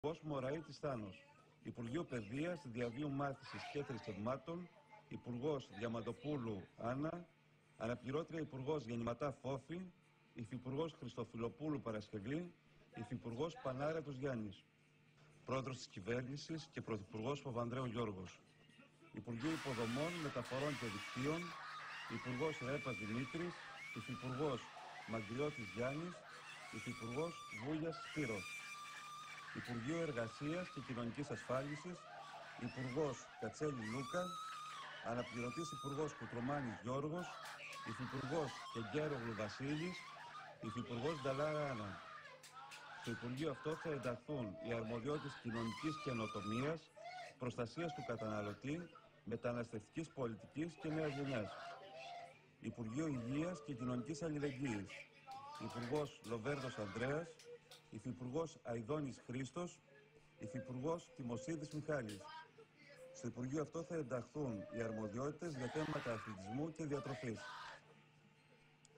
Υπουργός Μωραΐτης Θάνος. Υπουργείο Παιδείας, Διαβίου Μάθησης και Θρησκευμάτων, Υπουργός Διαμαντοπούλου Άννα, Αναπληρώτρια Υπουργός Γεννηματά Φόφη, Υφυπουργός Χριστοφιλοπούλου Παρασκευή, Υφυπουργός Πανάρετος Γιάννης. Πρόεδρος της Κυβέρνησης και Πρωθυπουργός Παπανδρέου Γιώργος. Υπουργείο Υποδομών, Μεταφορών και Δικτύων, Υπουργός Ρέπας Δημήτρης, Υφυπουργός Μαγκριώτης Γιάννης, Υφυπουργός Βούλιας Σπύρος. Υπουργείο Εργασίας και Κοινωνικής Ασφάλισης, Υπουργός Κατσέλη Λούκα, Αναπληρωτής Υπουργός Κουτρομάνης Γιώργος, Υφυπουργός Κεγκέρογλου Βασίλης, Υφυπουργός Νταλάρα Άννα. Στο Υπουργείο αυτό θα ενταχθούν οι αρμοδιότητες κοινωνικής καινοτομίας, προστασίας του καταναλωτή, μεταναστευτικής πολιτικής και νέας γενιάς. Υπουργείο Υγείας και Κοινωνικής Αλληλεγγύης, Υπουργός Λοβέρδος Ανδρέας, Υφυπουργός Αηδόνης Χρήστος, Υφυπουργός Τιμοσίδης Μιχάλης. Στο Υπουργείο αυτό θα ενταχθούν οι αρμοδιότητες για θέματα αθλητισμού και διατροφής.